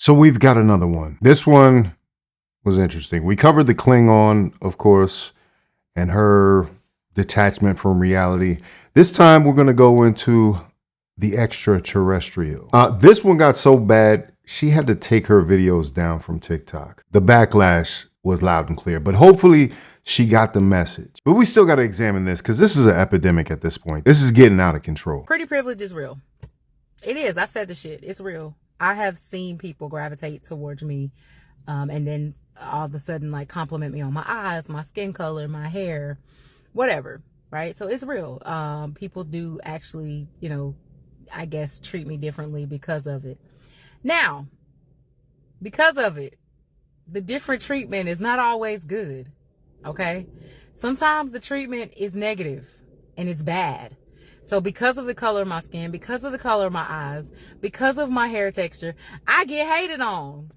So we've got another one. This one was interesting. We covered the Klingon, of course, and her detachment from reality. This time we're going to go into the extraterrestrial. This one got so bad, she had to take her videos down from TikTok. The backlash was loud and clear, but hopefully she got the message. But we still got to examine this because this is an epidemic at this point. This is getting out of control. Pretty privilege is real. It is. I said the shit. It's real. I have seen people gravitate towards me and then all of a sudden like compliment me on my eyes, my skin color, my hair, whatever, right? So it's real. People do actually, I guess treat me differently because of it. Now, because of it, the different treatment is not always good, okay? Sometimes the treatment is negative and it's bad. So because of the color of my skin, because of the color of my eyes, because of my hair texture, I get hated on.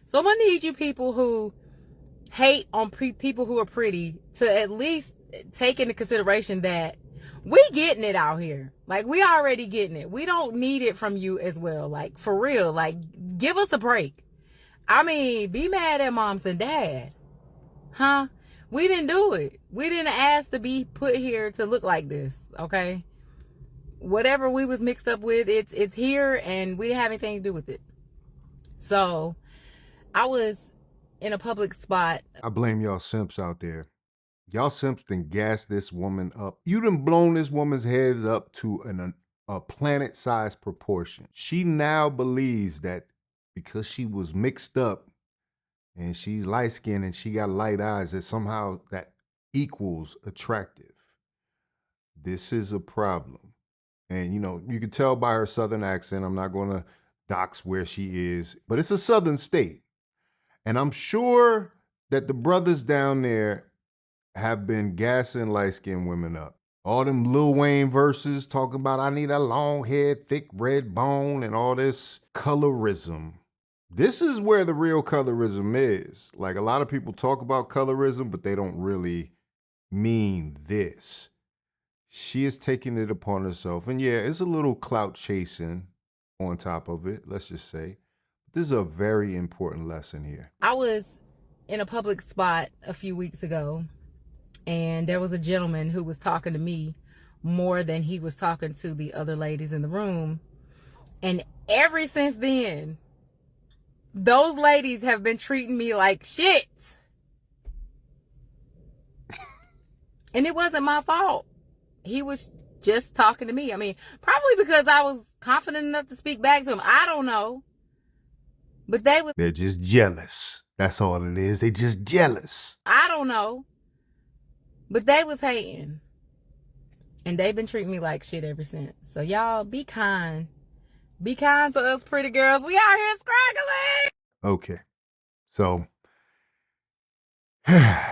So I'm gonna need you people who hate on people who are pretty to at least take into consideration that we getting it out here. Like, we already getting it. We don't need it from you as well. Like, for real, like, give us a break. I mean, be mad at moms and dad. Huh? We didn't do it. We didn't ask to be put here to look like this, okay? Whatever we was mixed up with, it's here, and we didn't have anything to do with it. So I was in a public spot. I blame y'all simps out there. Y'all simps done gassed this woman up. You done blown this woman's head up to a planet-sized proportion. She now believes that because she was mixed up and she's light-skinned and she got light eyes, that somehow that equals attractive. This is a problem. And, you can tell by her southern accent, I'm not going to dox where she is, but it's a southern state. And I'm sure that the brothers down there have been gassing light-skinned women up. All them Lil Wayne verses talking about I need a long head, thick red bone, and all this colorism. This is where the real colorism is. Like, a lot of people talk about colorism, but they don't really mean this. She is taking it upon herself. And yeah, it's a little clout chasing on top of it, let's just say. This is a very important lesson here. I was in a public spot a few weeks ago, and there was a gentleman who was talking to me more than he was talking to the other ladies in the room. And ever since then, those ladies have been treating me like shit. And it wasn't my fault. He was just talking to me. I mean, probably because I was confident enough to speak back to him. I don't know. But they're just jealous. That's all it is. They just jealous. I don't know. But they was hating. And they've been treating me like shit ever since. So y'all, be kind. Be kind to us pretty girls. We out here scraggling. Okay. So,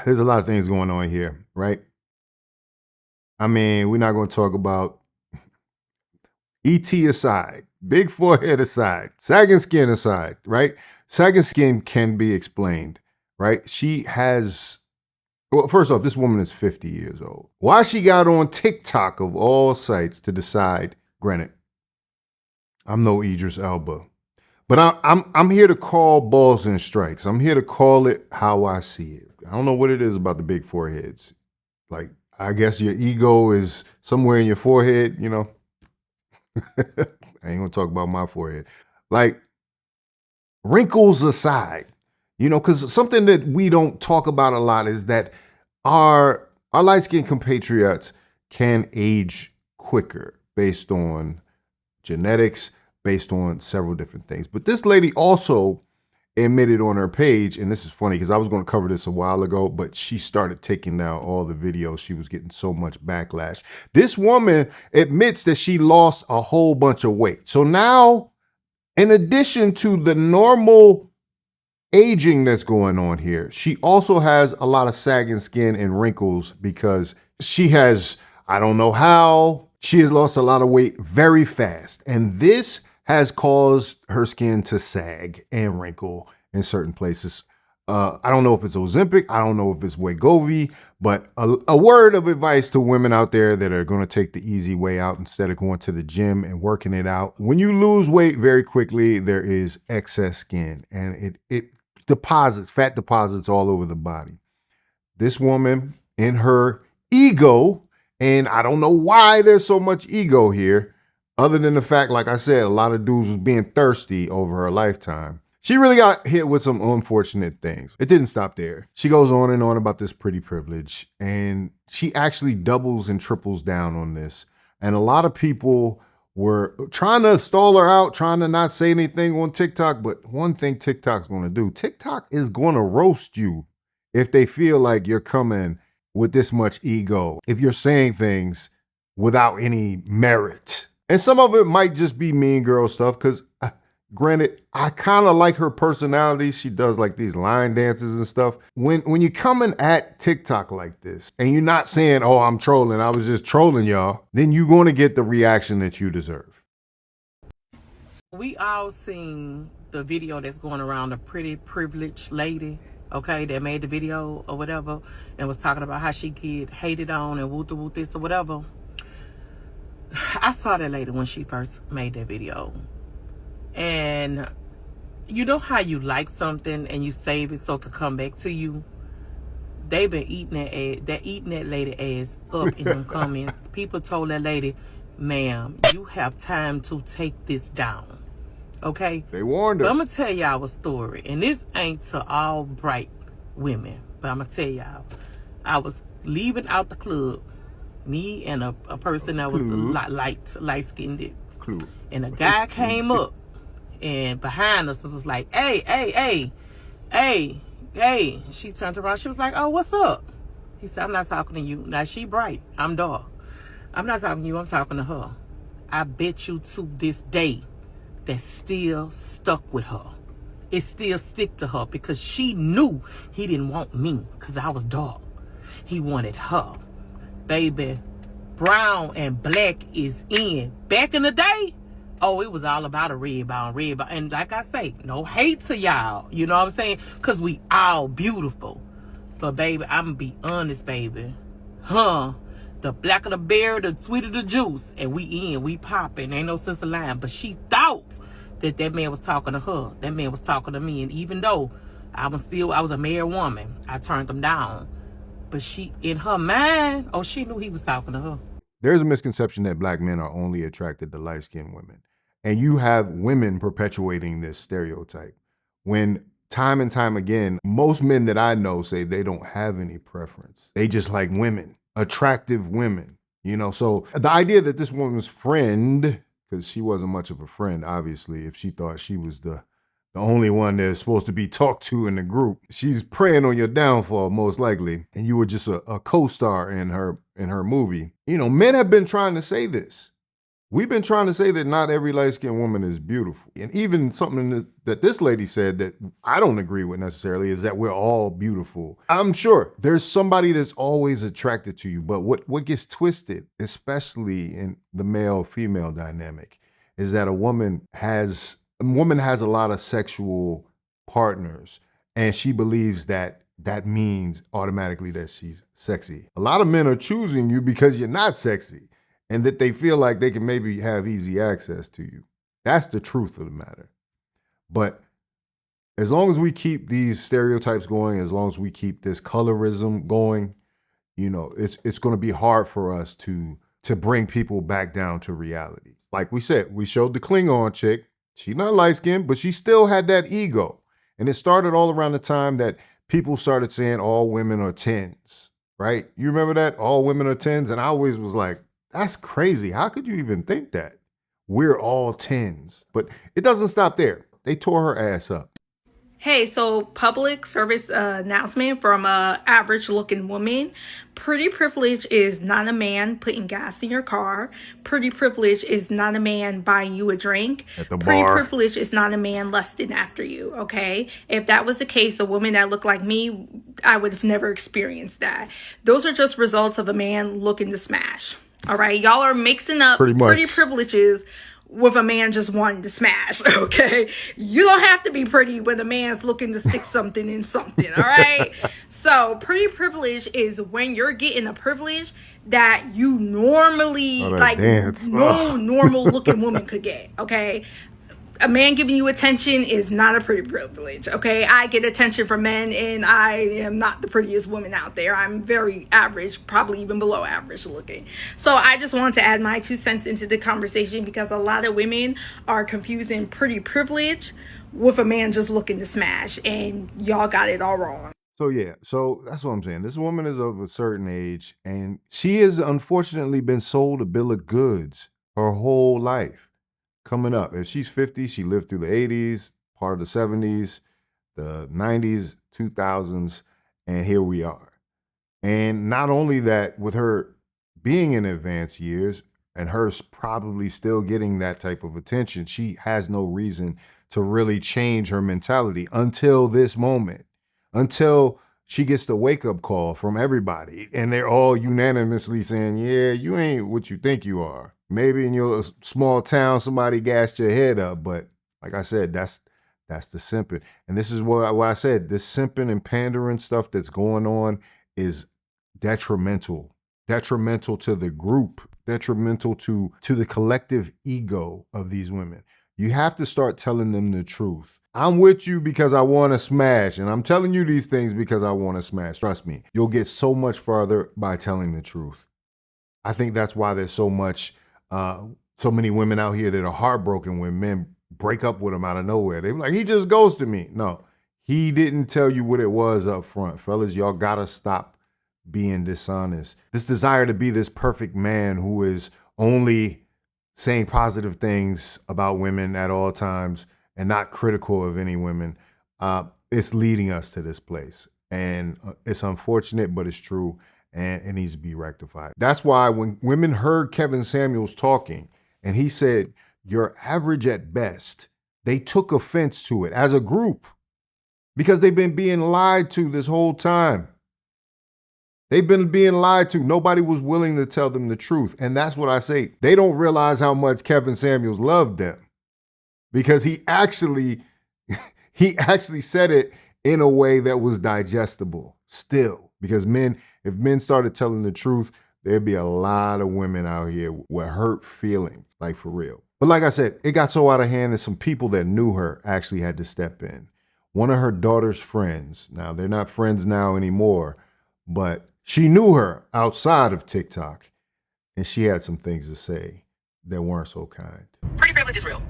there's a lot of things going on here, right? I mean, we're not going to talk about ET aside, big forehead aside, sagging skin aside, right? Sagging skin can be explained, right? She has, well, first off, this woman is 50 years old. Why she got on TikTok of all sites to decide, granted, I'm no Idris Elba, but I'm here to call balls and strikes. I'm here to call it how I see it. I don't know what it is about the big foreheads. Like, I guess your ego is somewhere in your forehead, I ain't gonna talk about my forehead. Like, wrinkles aside, because something that we don't talk about a lot is that our light-skinned compatriots can age quicker based on genetics, based on several different things. But this lady also admitted on her page, and this is funny because I was going to cover this a while ago, but she started taking down all the videos. She was getting so much backlash. This woman admits that she lost a whole bunch of weight. So now, in addition to the normal aging that's going on here, she also has a lot of sagging skin and wrinkles because she has, I don't know how, she has lost a lot of weight very fast. And this has caused her skin to sag and wrinkle in certain places. I don't know if it's Ozempic. I don't know if it's Wegovy, but a word of advice to women out there that are going to take the easy way out instead of going to the gym and working it out. When you lose weight very quickly, there is excess skin and it deposits, fat deposits all over the body. This woman in her ego, and I don't know why there's so much ego here, other than the fact, like I said, a lot of dudes was being thirsty over her lifetime. She really got hit with some unfortunate things. It didn't stop there. She goes on and on about this pretty privilege, and she actually doubles and triples down on this. And a lot of people were trying to stall her out, trying to not say anything on TikTok. But one thing TikTok's going to do, TikTok is going to roast you if they feel like you're coming with this much ego, if you're saying things without any merit. And some of it might just be mean girl stuff, because granted, I kind of like her personality. She does like these line dances and stuff. When you're coming at TikTok like this and you're not saying, oh, I'm trolling, I was just trolling y'all, then you're going to get the reaction that you deserve. We all seen the video that's going around, a pretty privileged lady, okay, that made the video or whatever and was talking about how she get hated on and woo this or whatever. I saw that lady when she first made that video. And you know how you like something and you save it so it could come back to you? They've been eating that ass, they're eating that lady ass up in them comments. People told that lady, ma'am, you have time to take this down. Okay? They warned her. But I'm going to tell y'all a story. And this ain't to all bright women. But I'm going to tell y'all. I was leaving out the club. Me and a person that was light-skinned. And a guy came up. And behind us, it was like, hey. She turned around. She was like, oh, what's up? He said, I'm not talking to you. Now, she bright. I'm dark. I'm not talking to you. I'm talking to her. I bet you to this day that's still stuck with her. It still stick to her because she knew he didn't want me because I was dark. He wanted her. Baby, brown and black is in. Back in the day, oh, it was all about a red bone. And like I say, no hate to y'all. You know what I'm saying? Because we all beautiful. But, baby, I'm going to be honest, baby. The blacker the berry, the sweeter the juice. And we popping. Ain't no sense of lying. But she thought that man was talking to her. That man was talking to me. And even though I was a married woman, I turned him down. But she, in her mind, she knew he was talking to her. There's a misconception that black men are only attracted to light-skinned women. And you have women perpetuating this stereotype. When time and time again, most men that I know say they don't have any preference. They just like women, attractive women, So the idea that this woman's friend, because she wasn't much of a friend, obviously, if she thought she was the only one that's supposed to be talked to in the group, she's preying on your downfall, most likely. And you were just a co-star in her movie. Men have been trying to say this. We've been trying to say that not every light-skinned woman is beautiful. And even something that this lady said that I don't agree with necessarily is that we're all beautiful. I'm sure there's somebody that's always attracted to you, but what gets twisted, especially in the male-female dynamic, is that a woman has a lot of sexual partners, and she believes that means automatically that she's sexy. A lot of men are choosing you because you're not sexy, and that they feel like they can maybe have easy access to you. That's the truth of the matter. But as long as we keep these stereotypes going, as long as we keep this colorism going, it's going to be hard for us to bring people back down to reality. Like we said, we showed the Klingon chick. She's not light-skinned, but she still had that ego. And it started all around the time that people started saying all women are 10s, right? You remember that? All women are 10s? And I always was like, that's crazy. How could you even think that? We're all 10s. But it doesn't stop there. They tore her ass up. Hey, so public service announcement from a average looking woman. Pretty privilege is not a man putting gas in your car. Pretty privilege is not a man buying you a drink. At the Pretty bar. privilege is not a man lusting after you, okay? If that was the case, a woman that looked like me, I would have never experienced that. Those are just results of a man looking to smash. All right, y'all are mixing up Pretty much. pretty privileges with a man just wanting to smash, okay? You don't have to be pretty when a man's looking to stick something in something, all right? So pretty privilege is when you're getting a privilege that you normally, like, no normal looking woman could get, okay? A man giving you attention is not a pretty privilege, okay? I get attention from men, and I am not the prettiest woman out there. I'm very average, probably even below average looking. So I just wanted to add my 2 cents into the conversation, because a lot of women are confusing pretty privilege with a man just looking to smash, and y'all got it all wrong. So yeah, so that's what I'm saying. This woman is of a certain age, and she has unfortunately been sold a bill of goods her whole life. Coming up, if she's 50, she lived through the 80s, part of the 70s, the 90s, 2000s, and here we are. And not only that, with her being in advanced years and her probably still getting that type of attention, she has no reason to really change her mentality until this moment, until she gets the wake-up call from everybody, and they're all unanimously saying, yeah, you ain't what you think you are. Maybe in your small town, somebody gassed your head up, but like I said, that's the simping. And this is what I said, this simping and pandering stuff that's going on is detrimental to the group, detrimental to the collective ego of these women. You have to start telling them the truth. I'm with you because I want to smash, and I'm telling you these things because I want to smash. Trust me, you'll get so much farther by telling the truth. I think that's why there's so many women out here that are heartbroken when men break up with them out of nowhere. They're like, he just ghosted me. No, he didn't tell you what it was up front. Fellas, y'all gotta stop being dishonest. This desire to be this perfect man who is only saying positive things about women at all times and not critical of any women, it's leading us to this place. And it's unfortunate, but it's true, and it needs to be rectified. That's why when women heard Kevin Samuels talking, and he said, you're average at best, they took offense to it as a group because they've been being lied to this whole time. They've been being lied to. Nobody was willing to tell them the truth. And that's what I say. They don't realize how much Kevin Samuels loved them, because he actually said it in a way that was digestible still. Because if men started telling the truth, there'd be a lot of women out here with hurt feelings, like for real. But like I said, it got so out of hand that some people that knew her actually had to step in. One of her daughter's friends, now they're not friends now anymore, but she knew her outside of TikTok, and she had some things to say that weren't so kind. Pretty privilege is real.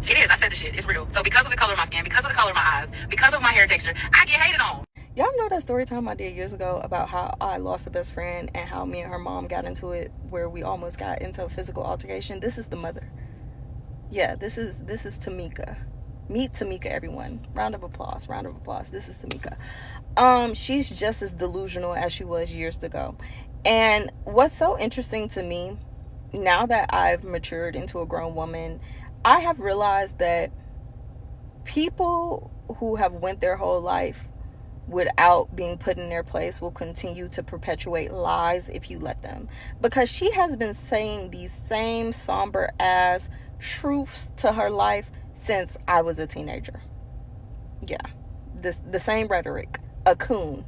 It is. I said the shit. It's real. So because of the color of my skin, because of the color of my eyes, because of my hair texture, I get hated on. Y'all know that story time I did years ago about how I lost a best friend and how me and her mom got into it where we almost got into a physical altercation? This is the mother. Yeah, this is Tamika. Meet Tamika, everyone. Round of applause. This is Tamika. She's just as delusional as she was years ago. And what's so interesting to me, now that I've matured into a grown woman, I have realized that people who have went their whole life without being put in their place will continue to perpetuate lies if you let them. Because she has been saying these same somber ass truths to her life since I was a teenager. Yeah, the same rhetoric, a coon,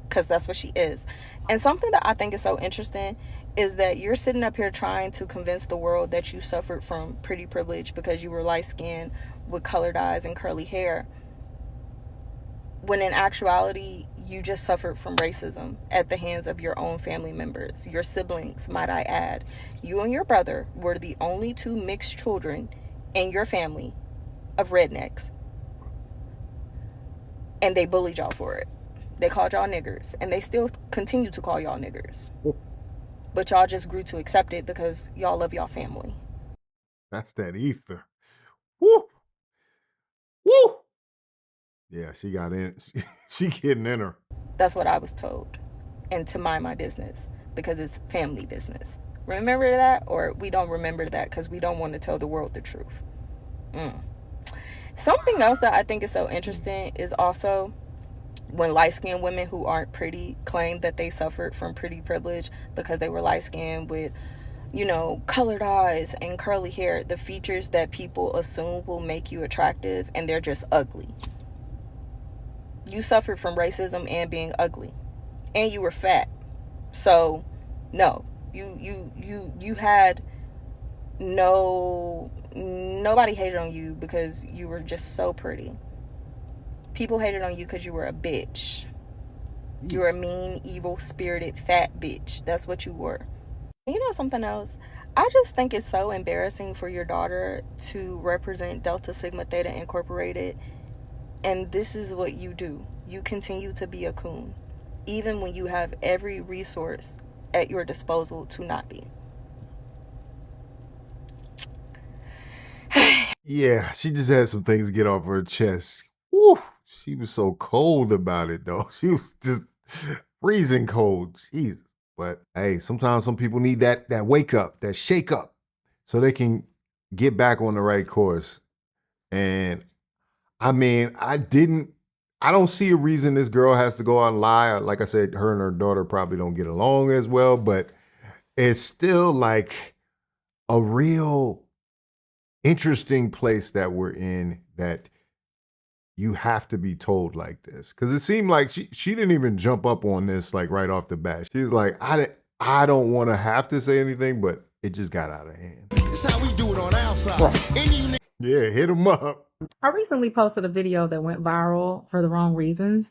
because that's what she is. And something that I think is so interesting is that you're sitting up here trying to convince the world that you suffered from pretty privilege because you were light-skinned with colored eyes and curly hair, when in actuality you just suffered from racism at the hands of your own family members, your siblings, might I add. You and your brother were the only two mixed children in your family of rednecks, and they bullied y'all for it. They called y'all niggers, and they still continue to call y'all niggers. But y'all just grew to accept it because y'all love y'all family. That's that ether. Woo! Woo! Yeah, she got in. She getting in her. That's what I was told. And to mind my business, because it's family business. Remember that? Or we don't remember that because we don't want to tell the world the truth. Something else that I think is so interesting is also when light-skinned women who aren't pretty claim that they suffered from pretty privilege because they were light-skinned with you know, colored eyes and curly hair, the features that people assume will make you attractive, and they're just ugly. You suffered from racism and being ugly, and you were fat. So no, you had nobody hated on you because you were just so pretty. People hated on you because you were a bitch. You were a mean, evil spirited fat bitch. That's what you were. You know something else? I just think it's so embarrassing for your daughter to represent Delta Sigma Theta Incorporated, and this is what you do. You continue to be a coon, even when you have every resource at your disposal to not be. Yeah, she just had some things to get off her chest. Woo, she was so cold about it, though. She was just freezing cold. Jesus. But hey, sometimes some people need that wake up, that shake up, so they can get back on the right course. And I mean, I don't see a reason this girl has to go out and lie. Like I said, her and her daughter probably don't get along as well, but it's still like a real interesting place that we're in, that you have to be told like this. Because it seemed like she didn't even jump up on this like right off the bat. She's like, I don't want to have to say anything, but it just got out of hand. It's how we do it on our side. Yeah, hit him up. I recently posted a video that went viral for the wrong reasons.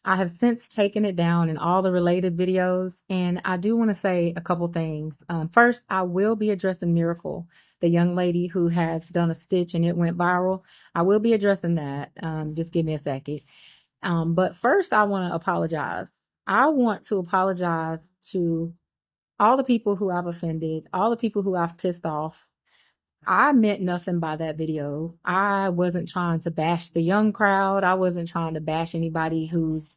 I have since taken it down in all the related videos, and I do want to say a couple things. First, I will be addressing Miracle, the young lady who has done a stitch and it went viral. I will be addressing that. Just give me a second. But first, I want to apologize. I want to apologize to all the people who I've offended, all the people who I've pissed off. I meant nothing by that video. I wasn't trying to bash the young crowd. I wasn't trying to bash anybody who's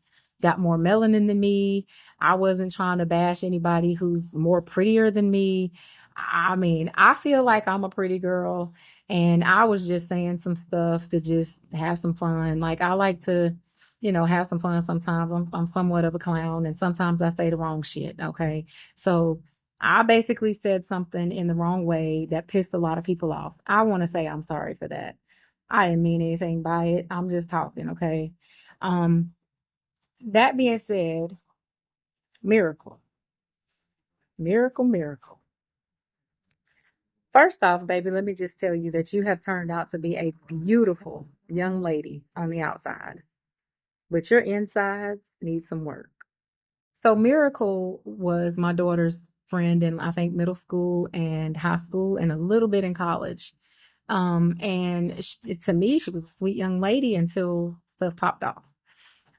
got more melanin than me. I wasn't trying to bash anybody who's more prettier than me. I mean, I feel like I'm a pretty girl, and I was just saying some stuff to just have some fun. Like, I like to, have some fun sometimes. I'm somewhat of a clown, and sometimes I say the wrong shit, okay? So I basically said something in the wrong way that pissed a lot of people off. I want to say I'm sorry for that. I didn't mean anything by it. I'm just talking, okay? Um, that being said, miracle, miracle, miracle. First off, baby, let me just tell you that you have turned out to be a beautiful young lady on the outside, but your insides need some work. So Miracle was my daughter's friend in, I think, middle school and high school and a little bit in college. And to me, she was a sweet young lady until stuff popped off.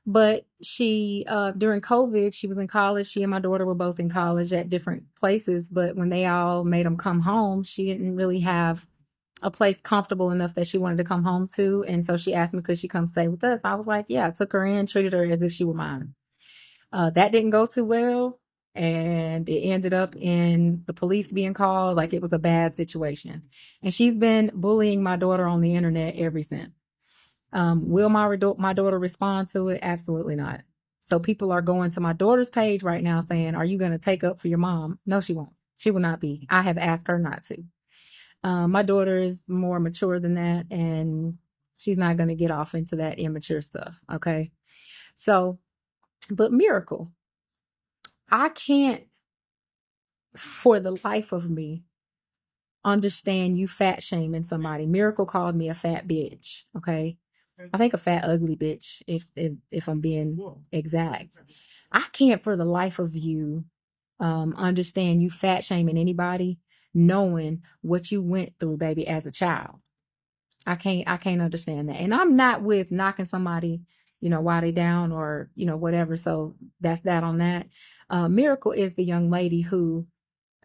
But during COVID, she was in college. She and my daughter were both in college at different places. But when they all made them come home, she didn't really have a place comfortable enough that she wanted to come home to. And so she asked me, could she come stay with us? I was like, yeah. I took her in, treated her as if she were mine. That didn't go too well. And it ended up in the police being called. Like, it was a bad situation. And she's been bullying my daughter on the internet ever since. Will my daughter respond to it? Absolutely not. So people are going to my daughter's page right now saying, are you going to take up for your mom? No, she won't. She will not be. I have asked her not to. My daughter is more mature than that, and she's not going to get off into that immature stuff. Okay. So, but Miracle, I can't for the life of me understand you fat shaming somebody. Miracle called me a fat bitch. Okay. I think a fat ugly bitch, if I'm being exact. I can't for the life of you understand you fat shaming anybody knowing what you went through, baby, as a child. I can't understand that. And I'm not with knocking somebody, while they down or, whatever. So that's that on that. Miracle is the young lady who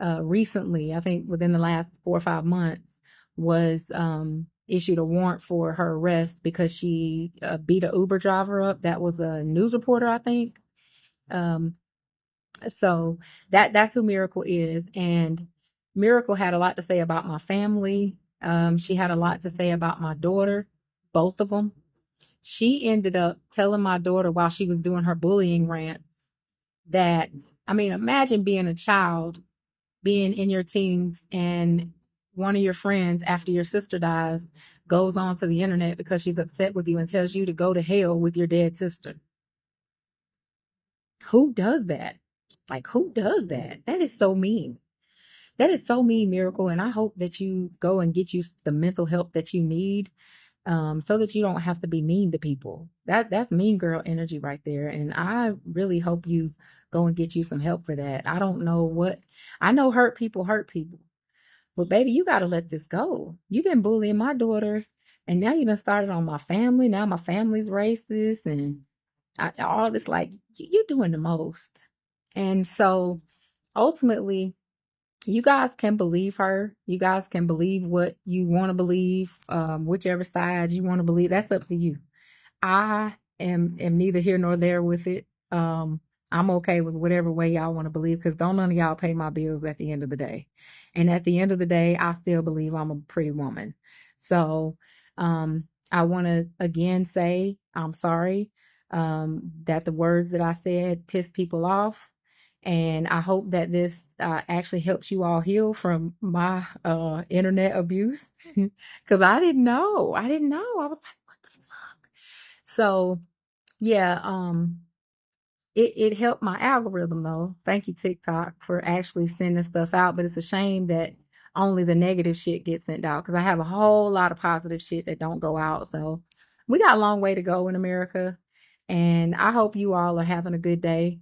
recently, I think within the last 4 or 5 months, was issued a warrant for her arrest because she beat a Uber driver up. That was a news reporter, I think. So that's who Miracle is. And Miracle had a lot to say about my family. She had a lot to say about my daughter, both of them. She ended up telling my daughter while she was doing her bullying rant that, I mean, imagine being a child being in your teens and one of your friends after your sister dies goes on to the internet because she's upset with you and tells you to go to hell with your dead sister. Who does that? Like, who does that? That is so mean. That is so mean, Miracle. And I hope that you go and get you the mental help that you need, so that you don't have to be mean to people. That's mean girl energy right there. And I really hope you go and get you some help for that. I don't know what, I know hurt people, but baby, you got to let this go. You've been bullying my daughter, and now you done started on my family. Now my family's racist, and all this, like, you're doing the most. And so ultimately, you guys can believe her. You guys can believe what you want to believe, whichever side you want to believe. That's up to you. I am neither here nor there with it. I'm okay with whatever way y'all want to believe, because don't none of y'all pay my bills at the end of the day. And at the end of the day, I still believe I'm a pretty woman. So I want to again say I'm sorry that the words that I said pissed people off. And I hope that this actually helps you all heal from my internet abuse, because I didn't know. I was like, what the fuck? So yeah, it helped my algorithm though. Thank you, TikTok, for actually sending stuff out. But it's a shame that only the negative shit gets sent out, because I have a whole lot of positive shit that don't go out. So we got a long way to go in America. And I hope you all are having a good day.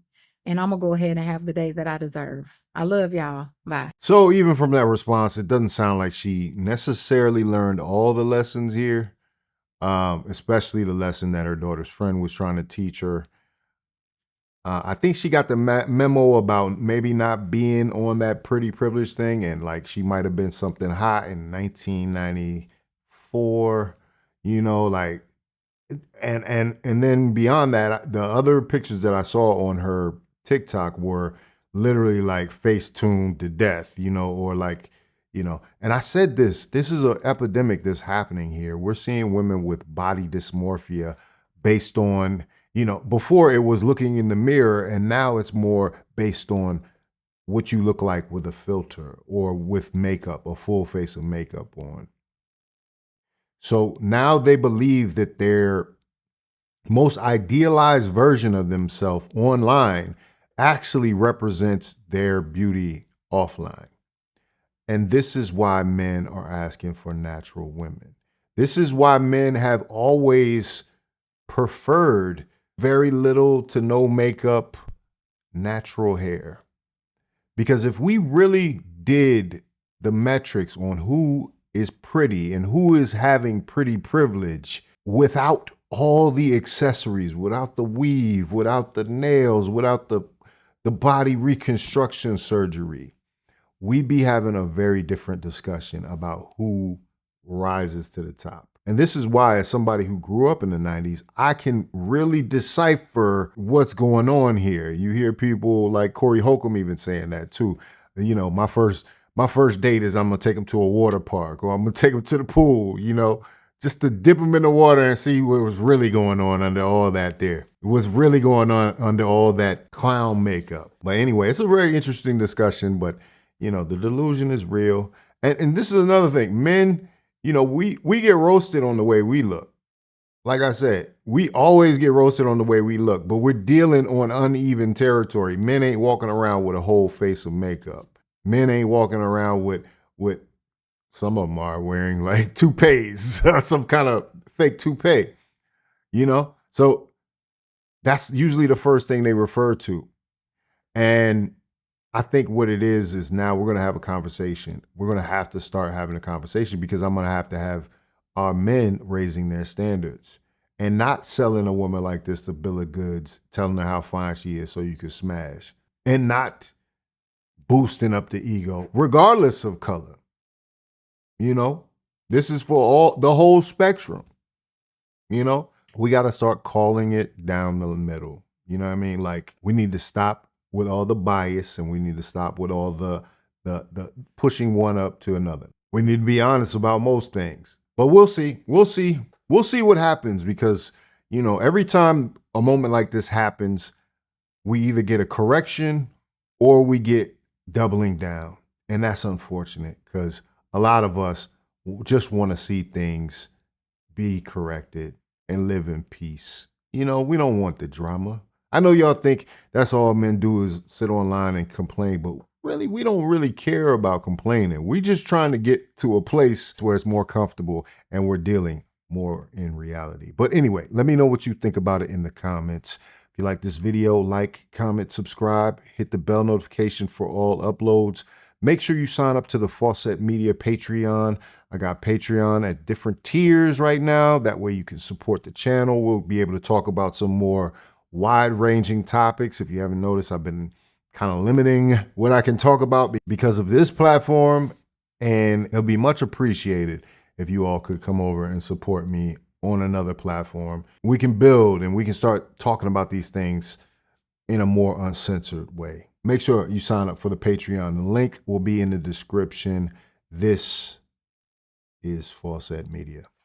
And I'm going to go ahead and have the day that I deserve. I love y'all. Bye. So even from that response, it doesn't sound like she necessarily learned all the lessons here, especially the lesson that her daughter's friend was trying to teach her. I think she got the memo about maybe not being on that pretty privilege thing, and like she might have been something hot in 1994, you know, like, and then beyond that, the other pictures that I saw on her TikTok were literally like face tuned to death, you know, or like, you know, and I said this is an epidemic that's happening here. We're seeing women with body dysmorphia based on, you know, before it was looking in the mirror, and now it's more based on what you look like with a filter or with makeup, a full face of makeup on. So now they believe that their most idealized version of themselves online actually represents their beauty offline. And this is why men are asking for natural women. This is why men have always preferred very little to no makeup, natural hair. Because if we really did the metrics on who is pretty and who is having pretty privilege without all the accessories, without the weave, without the nails, without the body reconstruction surgery, we'd be having a very different discussion about who rises to the top. And this is why, as somebody who grew up in the 90s, I can really decipher what's going on here. You hear people like Corey Holcomb even saying that too. You know, my first date is I'm gonna take him to a water park, or I'm gonna take him to the pool, you know, just to dip him in the water and see what was really going on under all that there. What's really going on under all that clown makeup. But anyway, it's a very interesting discussion, but you know, the delusion is real. And this is another thing. Men, you know, we get roasted on the way we look. Like I said, we always get roasted on the way we look, but we're dealing on uneven territory. Men ain't walking around with a whole face of makeup. Men ain't walking around with some of them are wearing like toupees, some kind of fake toupee, you know? So that's usually the first thing they refer to. And I think what it is now we're going to have a conversation. We're going to have to start having a conversation, because I'm going to have our men raising their standards and not selling a woman like this the bill of goods, telling her how fine she is so you can smash, and not boosting up the ego, regardless of color. You know, this is for the whole spectrum. You know, we got to start calling it down the middle. You know what I mean? Like, we need to stop with all the bias, and we need to stop with all the pushing one up to another. We need to be honest about most things. But we'll see. We'll see what happens, because, you know, every time a moment like this happens, we either get a correction or we get doubling down. And that's unfortunate because a lot of us just want to see things be corrected and live in peace. You know, we don't want the drama. I know y'all think that's all men do is sit online and complain, but really, we don't really care about complaining. We just trying to get to a place where it's more comfortable and we're dealing more in reality. But anyway, let me know what you think about it in the comments. If you like this video, like, comment, subscribe, hit the bell notification for all uploads. Make sure you sign up to the Faucette Media Patreon. I got Patreon at different tiers right now. That way you can support the channel. We'll be able to talk about some more wide-ranging topics. If you haven't noticed, I've been kind of limiting what I can talk about because of this platform, and it'll be much appreciated if you all could come over and support me on another platform. We can build and we can start talking about these things in a more uncensored way. Make sure you sign up for the Patreon. The link will be in the description. This is Faucette Media.